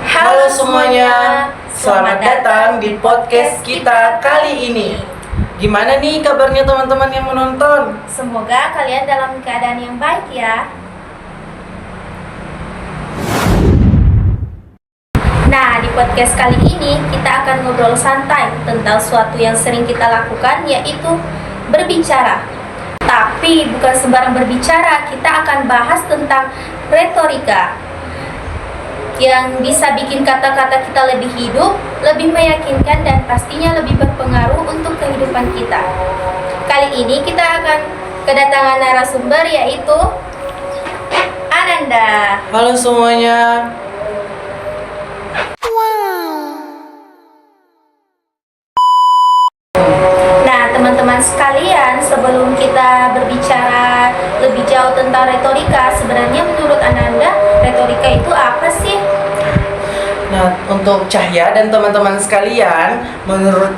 Halo semuanya, selamat datang di podcast kita kali ini. Gimana nih kabarnya teman-teman yang menonton? Semoga kalian dalam keadaan yang baik ya. Nah, di podcast kali ini kita akan ngobrol santai tentang suatu yang sering kita lakukan, yaitu berbicara. Tapi bukan sembarang berbicara, kita akan bahas tentang retorika yang bisa bikin kata-kata kita lebih hidup, lebih meyakinkan, dan pastinya lebih berpengaruh untuk kehidupan kita. Kali ini kita akan kedatangan narasumber, yaitu Ananda. Halo semuanya. Nah, teman-teman sekalian, sebelum kita berbicara lebih jauh tentang retorika, sebenarnya menurut Ananda, retorika itu apa sih? Nah, untuk Cahya dan teman-teman sekalian,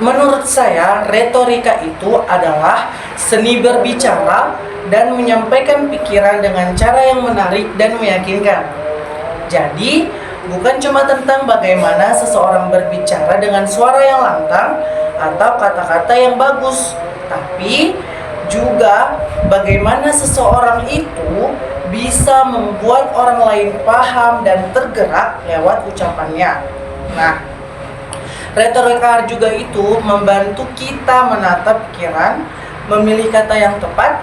menurut saya retorika itu adalah seni berbicara dan menyampaikan pikiran dengan cara yang menarik dan meyakinkan. Jadi, bukan cuma tentang bagaimana seseorang berbicara dengan suara yang lantang atau kata-kata yang bagus, tapi juga bagaimana seseorang itu bisa membuat orang lain paham dan tergerak lewat ucapannya. Nah, retorika juga itu membantu kita menata pikiran, memilih kata yang tepat,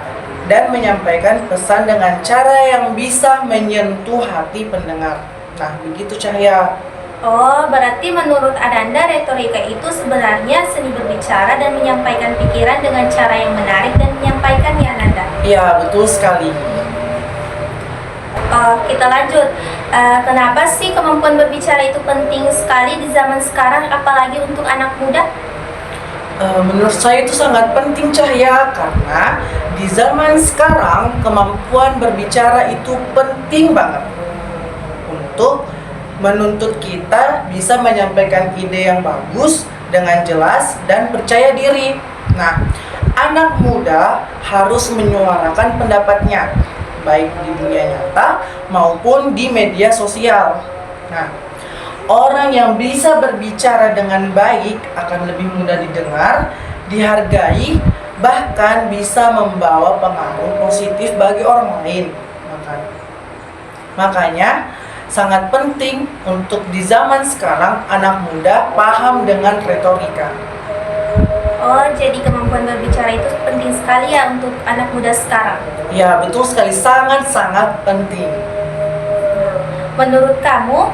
dan menyampaikan pesan dengan cara yang bisa menyentuh hati pendengar. Nah, begitu Cahya. Oh, berarti menurut Ananda retorika itu sebenarnya seni berbicara dan menyampaikan pikiran dengan cara yang menarik dan menyampaikan, ya Ananda? Ya, betul sekali. Kita lanjut. Kenapa sih kemampuan berbicara itu penting sekali di zaman sekarang, apalagi untuk anak muda? Menurut saya itu sangat penting Cahya, karena di zaman sekarang kemampuan berbicara itu penting banget untuk menuntut kita bisa menyampaikan ide yang bagus dengan jelas dan percaya diri. Nah, anak muda harus menyuarakan pendapatnya baik di dunia nyata maupun di media sosial. Nah, orang yang bisa berbicara dengan baik akan lebih mudah didengar, dihargai, bahkan bisa membawa pengaruh positif bagi orang lain. Makanya sangat penting untuk di zaman sekarang anak muda paham dengan retorika. Oh, jadi kemampuan berbicara itu penting sekali ya untuk anak muda sekarang. Ya, betul sekali, sangat-sangat penting. Menurut kamu,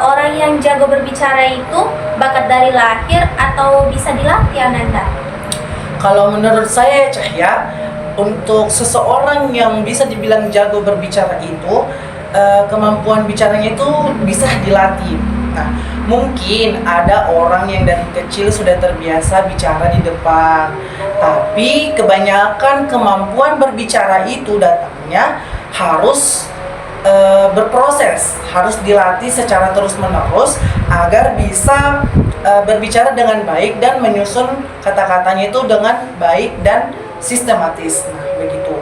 orang yang jago berbicara itu bakat dari lahir atau bisa dilatih, Ananda? Kalau menurut saya Cahya, untuk seseorang yang bisa dibilang jago berbicara itu, kemampuan bicaranya itu bisa dilatih. Nah, mungkin ada orang yang dari kecil sudah terbiasa bicara di depan, tapi kebanyakan kemampuan berbicara itu datangnya harus berproses, harus dilatih secara terus-menerus agar bisa berbicara dengan baik dan menyusun kata-katanya itu dengan baik dan sistematis. Nah, begitu.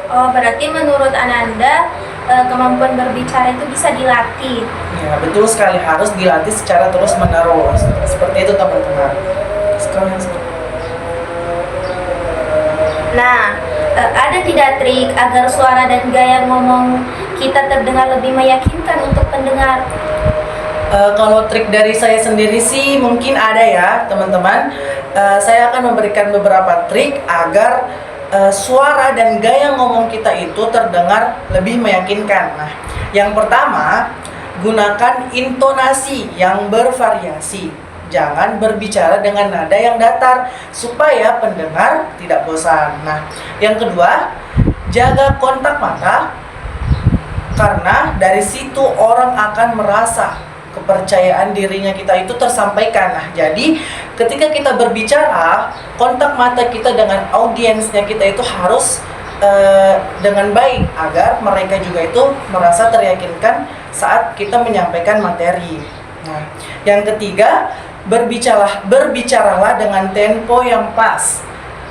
Oh, berarti menurut Ananda kemampuan berbicara itu bisa dilatih. Ya, betul sekali, harus dilatih secara terus-menerus. Seperti itu teman-teman. Nah, ada tidak trik agar suara dan gaya ngomong kita terdengar lebih meyakinkan untuk pendengar? Kalau trik dari saya sendiri sih mungkin ada ya teman-teman. Saya akan memberikan beberapa trik agar suara dan gaya ngomong kita itu terdengar lebih meyakinkan. Nah, yang pertama, gunakan intonasi yang bervariasi. Jangan berbicara dengan nada yang datar supaya pendengar tidak bosan. Nah, yang kedua, jaga kontak mata karena dari situ orang akan merasa kepercayaan dirinya kita itu tersampaikan. Nah, jadi ketika kita berbicara, kontak mata kita dengan audiensnya kita itu harus dengan baik agar mereka juga itu merasa teryakinkan saat kita menyampaikan materi. Nah, yang ketiga, berbicaralah dengan tempo yang pas.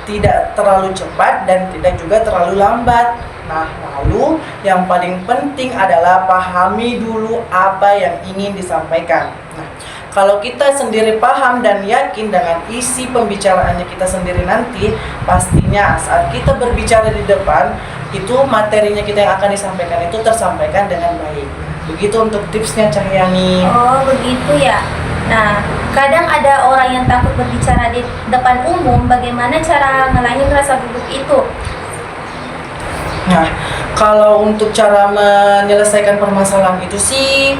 tidak terlalu cepat dan tidak juga terlalu lambat. Nah, lalu yang paling penting adalah pahami dulu apa yang ingin disampaikan. Nah, kalau kita sendiri paham dan yakin dengan isi pembicaraannya kita sendiri nanti, pastinya saat kita berbicara di depan, itu materinya kita yang akan disampaikan itu tersampaikan dengan baik. Begitu untuk tipsnya, Cahyani. Oh, begitu ya. Nah, kadang ada orang yang takut berbicara di depan umum. Bagaimana cara ngalahin rasa gugup itu? Nah, kalau untuk cara menyelesaikan permasalahan itu sih,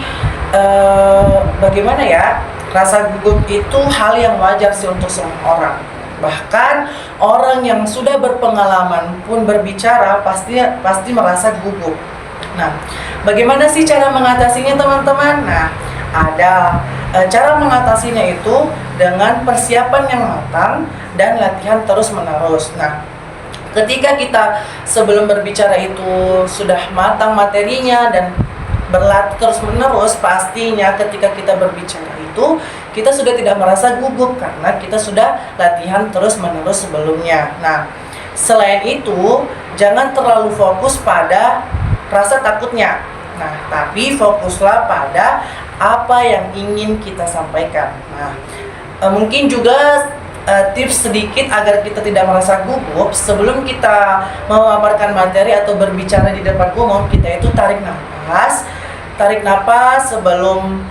bagaimana ya? Rasa gugup itu hal yang wajar sih untuk semua orang. Bahkan orang yang sudah berpengalaman pun berbicara pasti merasa gugup. Nah, bagaimana sih cara mengatasinya, teman-teman? Nah, ada cara mengatasinya itu dengan persiapan yang matang dan latihan terus-menerus. Nah, ketika kita sebelum berbicara itu sudah matang materinya dan berlatih terus-menerus, pastinya ketika kita berbicara itu kita sudah tidak merasa gugup karena kita sudah latihan terus-menerus sebelumnya. Nah, selain itu, jangan terlalu fokus pada rasa takutnya. Nah, tapi fokuslah pada apa yang ingin kita sampaikan. Nah, mungkin juga tips sedikit agar kita tidak merasa gugup sebelum kita memaparkan materi atau berbicara di depan umum, kita itu tarik nafas sebelum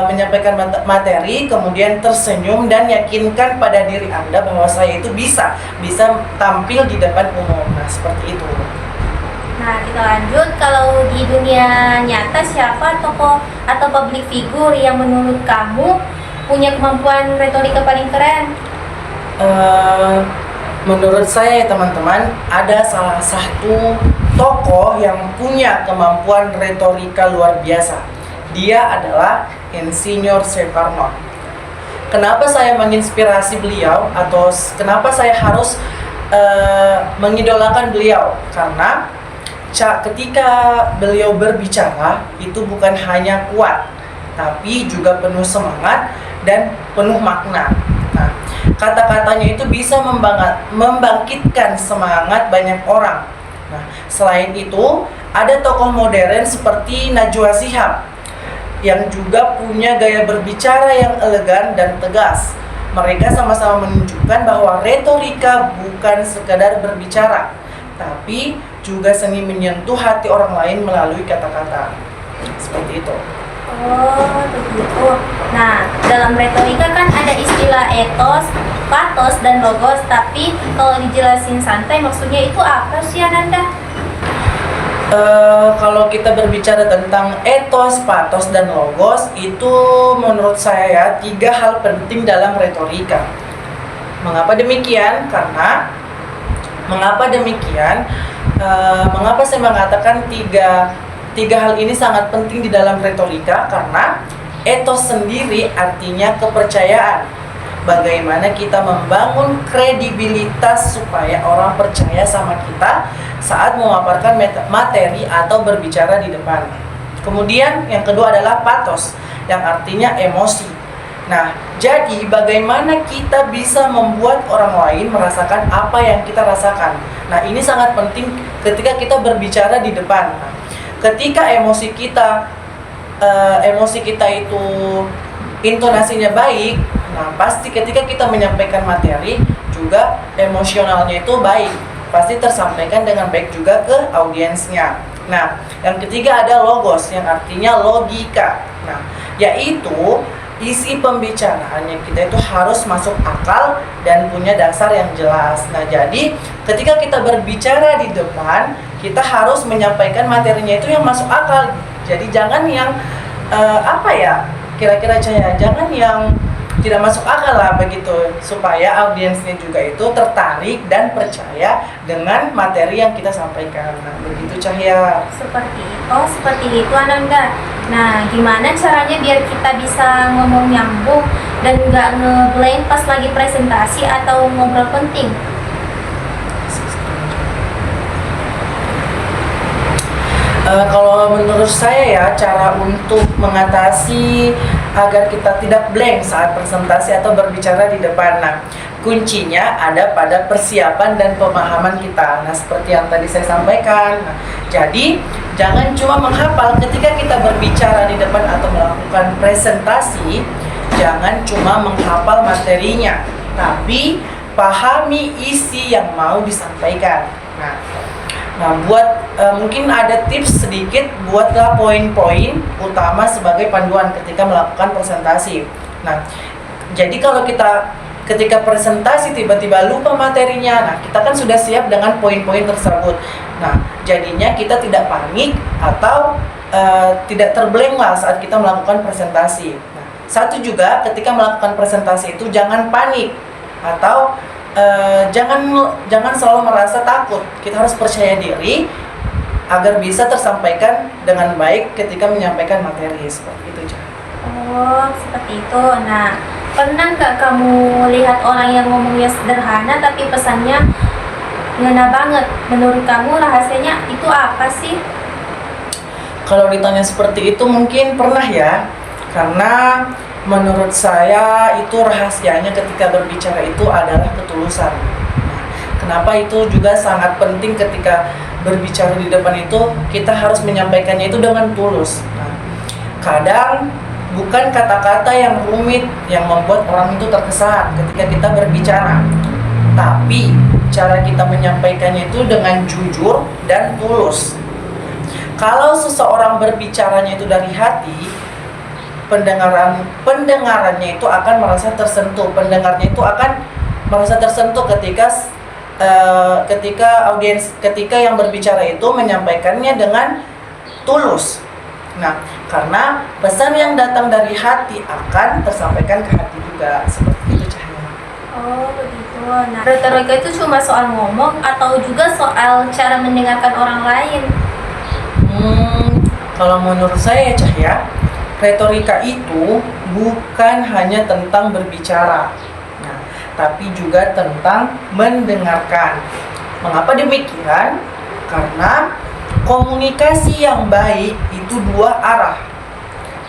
menyampaikan materi, kemudian tersenyum dan yakinkan pada diri Anda bahwa saya itu bisa tampil di depan umum. Nah, seperti itu. Nah, kita lanjut. Kalau di dunia nyata, siapa tokoh atau public figure yang menurut kamu punya kemampuan retorika paling keren? Menurut saya, teman-teman, ada salah satu tokoh yang punya kemampuan retorika luar biasa. Dia adalah Insinyur Soekarno. Kenapa saya menginspirasi beliau atau kenapa saya harus mengidolakan beliau? Karena ketika beliau berbicara itu bukan hanya kuat, tapi juga penuh semangat dan penuh makna. Nah, kata-katanya itu bisa membangkitkan semangat banyak orang. Nah, selain itu, ada tokoh modern seperti Najwa Shihab yang juga punya gaya berbicara yang elegan dan tegas. Mereka sama-sama menunjukkan bahwa retorika bukan sekadar berbicara, tapi juga seni menyentuh hati orang lain melalui kata-kata. Seperti itu. Oh, begitu. Nah, dalam retorika kan ada istilah etos, patos, dan logos. Tapi kalau dijelasin santai, maksudnya itu apa sih, Ananda? Kalau kita berbicara tentang etos, patos, dan logos, itu menurut saya 3 hal penting dalam retorika. Mengapa demikian? Mengapa saya mengatakan tiga hal ini sangat penting di dalam retorika? Karena etos sendiri artinya kepercayaan. Bagaimana kita membangun kredibilitas supaya orang percaya sama kita saat memaparkan materi atau berbicara di depan. Kemudian yang kedua adalah patos, yang artinya emosi. Nah, jadi bagaimana kita bisa membuat orang lain merasakan apa yang kita rasakan. Nah, ini sangat penting ketika kita berbicara di depan. Nah, ketika emosi kita itu intonasinya baik, nah pasti ketika kita menyampaikan materi juga emosionalnya itu baik, pasti tersampaikan dengan baik juga ke audiensnya. Nah, yang ketiga ada logos, yang artinya logika. Nah, yaitu isi pembicaraannya kita itu harus masuk akal dan punya dasar yang jelas. Nah, jadi ketika kita berbicara di depan, kita harus menyampaikan materinya itu yang masuk akal. Jadi jangan yang kira-kira jangan yang tidak masuk akal lah begitu, supaya audiensnya juga itu tertarik dan percaya dengan materi yang kita sampaikan. Nah, begitu Cahya. Seperti itu Ananda. Nah, gimana caranya biar kita bisa ngomong nyambung dan nggak ngeblank pas lagi presentasi atau ngobrol penting? Kalau menurut saya ya, cara untuk mengatasi agar kita tidak blank saat presentasi atau berbicara di depan. Nah, kuncinya ada pada persiapan dan pemahaman kita. Nah, seperti yang tadi saya sampaikan. Nah, jadi jangan cuma menghafal ketika kita berbicara di depan atau melakukan presentasi, jangan cuma menghafal materinya, tapi pahami isi yang mau disampaikan. Nah, mungkin ada tips sedikit, buatlah poin-poin utama sebagai panduan ketika melakukan presentasi. Nah, jadi kalau ketika presentasi tiba-tiba lupa materinya, nah kita kan sudah siap dengan poin-poin tersebut. Nah, jadinya kita tidak panik atau tidak terblank lah saat kita melakukan presentasi. Nah, satu juga ketika melakukan presentasi itu jangan panik atau jangan selalu merasa takut. Kita harus percaya diri agar bisa tersampaikan dengan baik ketika menyampaikan materi seperti itu. Oh, seperti itu. Nah, pernah nggak kamu lihat orang yang ngomongnya sederhana tapi pesannya ngena banget? Menurut kamu rahasianya itu apa sih? Kalau ditanya seperti itu mungkin pernah ya, karena menurut saya itu rahasianya ketika berbicara itu adalah ketulusan. Nah, kenapa itu juga sangat penting ketika berbicara di depan itu kita harus menyampaikannya itu dengan tulus. Nah, kadang bukan kata-kata yang rumit yang membuat orang itu terkesan ketika kita berbicara, tapi cara kita menyampaikannya itu dengan jujur dan tulus. Kalau seseorang berbicaranya itu dari hati, pendengarannya itu akan merasa tersentuh. Pendengarnya itu akan merasa tersentuh ketika yang berbicara itu menyampaikannya dengan tulus. Nah, karena pesan yang datang dari hati akan tersampaikan ke hati juga, seperti itu Cahaya. Oh, begitu. Nah, retorika itu cuma soal ngomong atau juga soal cara mendengarkan orang lain? Kalau menurut saya Cahaya, retorika itu bukan hanya tentang berbicara, nah, tapi juga tentang mendengarkan. Mengapa demikian? Karena komunikasi yang baik itu dua arah.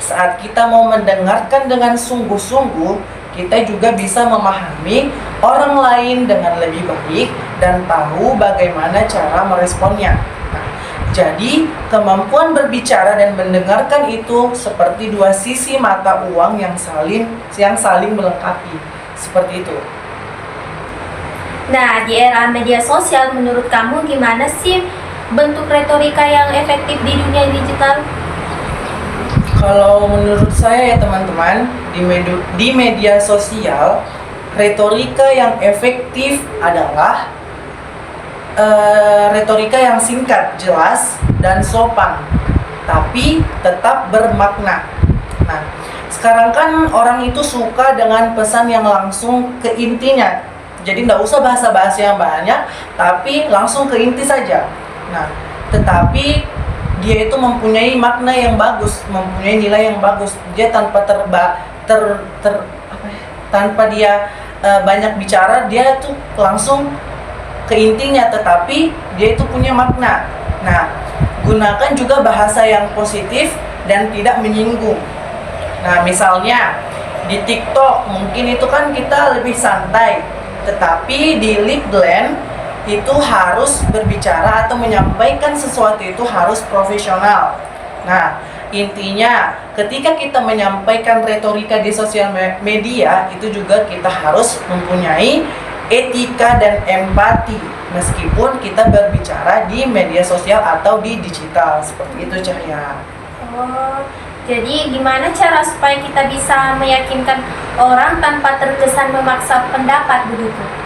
Saat kita mau mendengarkan dengan sungguh-sungguh, kita juga bisa memahami orang lain dengan lebih baik dan tahu bagaimana cara meresponnya. Nah, jadi kemampuan berbicara dan mendengarkan itu seperti dua sisi mata uang yang saling melengkapi. Seperti itu. Nah, di era media sosial menurut kamu gimana sih bentuk retorika yang efektif di dunia digital? Kalau menurut saya ya teman-teman, di media sosial, retorika yang efektif adalah retorika yang singkat, jelas, dan sopan, tapi tetap bermakna. Nah, sekarang kan orang itu suka dengan pesan yang langsung ke intinya. Jadi nggak usah bahasa-bahasa yang banyak, tapi langsung ke inti saja. Nah, tetapi dia itu mempunyai makna yang bagus, mempunyai nilai yang bagus. Dia tanpa tanpa dia banyak bicara, dia tuh langsung ke intinya, tetapi dia itu punya makna. Nah, gunakan juga bahasa yang positif dan tidak menyinggung. Nah, misalnya di TikTok mungkin itu kan kita lebih santai, tetapi di Lipglen itu harus berbicara atau menyampaikan sesuatu itu harus profesional. Nah, intinya ketika kita menyampaikan retorika di sosial media itu juga kita harus mempunyai etika dan empati meskipun kita berbicara di media sosial atau di digital. Seperti itu Cahaya. Oh, jadi gimana cara supaya kita bisa meyakinkan orang tanpa terkesan memaksa pendapat begitu?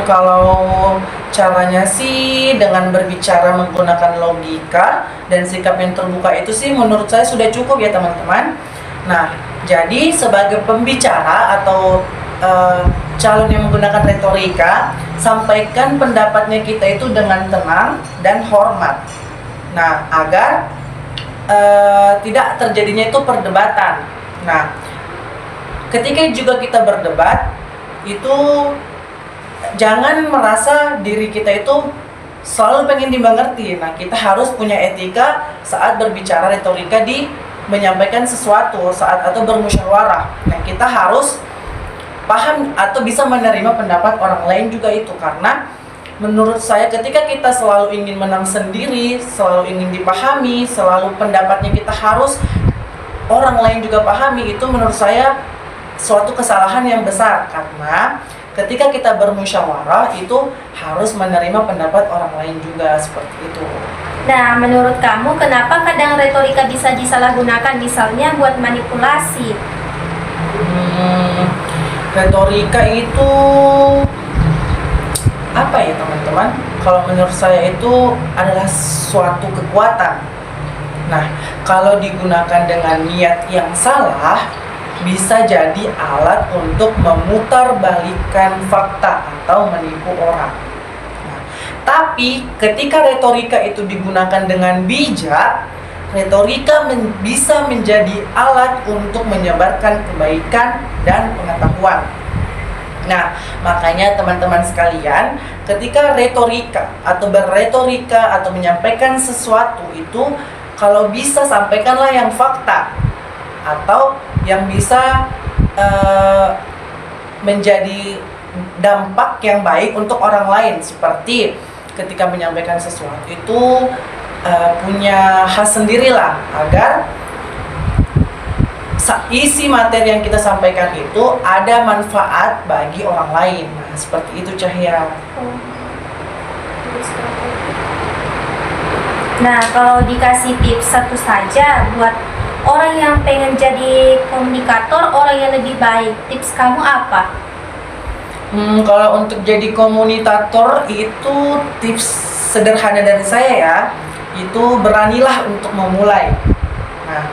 Kalau caranya sih dengan berbicara menggunakan logika dan sikap yang terbuka itu sih menurut saya sudah cukup ya teman-teman. Nah, jadi sebagai pembicara atau calon yang menggunakan retorika, sampaikan pendapatnya kita itu dengan tenang dan hormat. Nah, agar tidak terjadinya itu perdebatan. Nah, ketika juga kita berdebat itu jangan merasa diri kita itu selalu pengen dimengerti. Nah, kita harus punya etika saat berbicara retorika di menyampaikan sesuatu saat atau bermusyawarah. Nah, kita harus paham atau bisa menerima pendapat orang lain juga itu. Karena menurut saya ketika kita selalu ingin menang sendiri, selalu ingin dipahami, selalu pendapatnya kita harus orang lain juga pahami, itu menurut saya suatu kesalahan yang besar. Karena ketika kita bermusyawarah itu harus menerima pendapat orang lain juga, seperti itu. Nah, menurut kamu kenapa kadang retorika bisa disalahgunakan misalnya buat manipulasi? Retorika itu apa ya teman-teman? Kalau menurut saya itu adalah suatu kekuatan. Nah, kalau digunakan dengan niat yang salah, bisa jadi alat untuk memutarbalikkan fakta atau menipu orang. Nah, tapi ketika retorika itu digunakan dengan bijak, retorika bisa menjadi alat untuk menyebarkan kebaikan dan pengetahuan. Nah, makanya teman-teman sekalian, ketika retorika atau berretorika atau menyampaikan sesuatu itu, kalau bisa sampaikanlah yang fakta atau yang bisa menjadi dampak yang baik untuk orang lain. Seperti ketika menyampaikan sesuatu itu punya khas sendirilah, agar isi materi yang kita sampaikan itu ada manfaat bagi orang lain. Nah, seperti itu Cahya. Nah, kalau dikasih tips satu saja buat orang yang pengen jadi komunikator, orang yang lebih baik, tips kamu apa? Kalau untuk jadi komunikator itu tips sederhana dari saya ya, itu beranilah untuk memulai. Nah,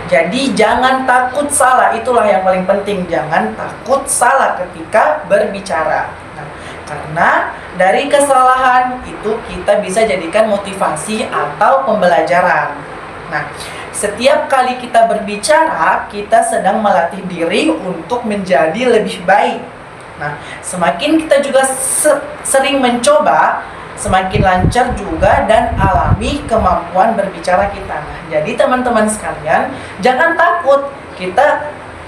jadi jangan takut salah, itulah yang paling penting. Jangan takut salah ketika berbicara. Nah, karena dari kesalahan itu kita bisa jadikan motivasi atau pembelajaran. Nah, setiap kali kita berbicara, kita sedang melatih diri untuk menjadi lebih baik. Nah, semakin kita juga sering mencoba, semakin lancar juga dan alami kemampuan berbicara kita. Nah, jadi teman-teman sekalian, jangan takut.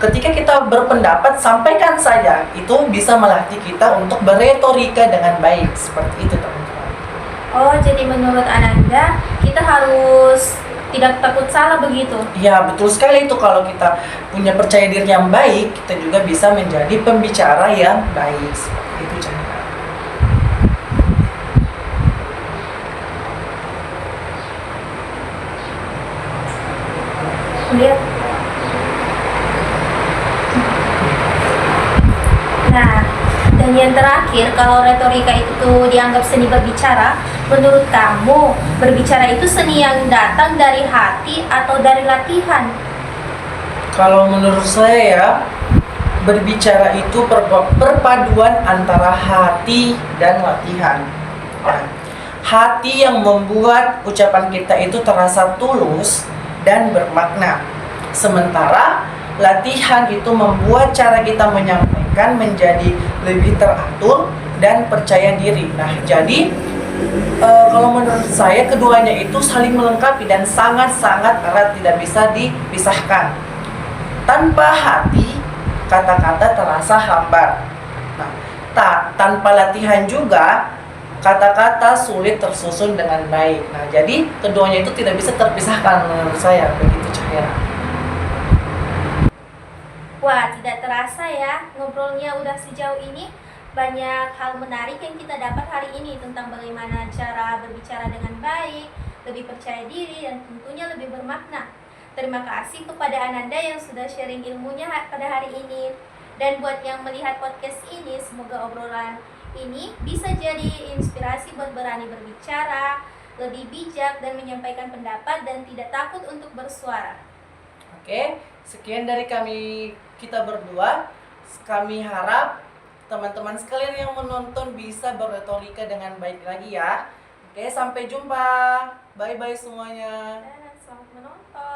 Ketika kita berpendapat, sampaikan saja. Itu bisa melatih kita untuk berretorika dengan baik. Seperti itu teman-teman. Oh, jadi menurut Ananda, kita harus tidak takut salah begitu? Ya, betul sekali itu. Kalau kita punya percaya diri yang baik, kita juga bisa menjadi pembicara yang baik. Seperti itu cara. Lihat. Nah, dan yang terakhir, kalau retorika itu dianggap seni berbicara, menurut kamu berbicara itu seni yang datang dari hati atau dari latihan? Kalau menurut saya ya, berbicara itu perpaduan antara hati dan latihan. Nah, hati yang membuat ucapan kita itu terasa tulus dan bermakna. Sementara latihan itu membuat cara kita menyampaikan menjadi lebih teratur dan percaya diri. Nah, jadi kalau menurut saya keduanya itu saling melengkapi dan sangat-sangat erat, tidak bisa dipisahkan. Tanpa hati, kata-kata terasa hambar. Nah, tanpa latihan juga, kata-kata sulit tersusun dengan baik. Nah, jadi keduanya itu tidak bisa terpisahkan menurut saya. Begitu Cahya. Wah, tidak terasa ya, ngobrolnya udah sejauh ini. Banyak hal menarik yang kita dapat hari ini tentang bagaimana cara berbicara dengan baik, lebih percaya diri, dan tentunya lebih bermakna. Terima kasih kepada Ananda yang sudah sharing ilmunya pada hari ini. Dan buat yang melihat podcast ini, semoga obrolan ini bisa jadi inspirasi buat berani berbicara, lebih bijak dan menyampaikan pendapat dan tidak takut untuk bersuara. Oke, sekian dari kita berdua. Kami harap teman-teman sekalian yang menonton bisa berretorika dengan baik lagi ya. Oke, sampai jumpa. Bye-bye semuanya. Dan selamat menonton.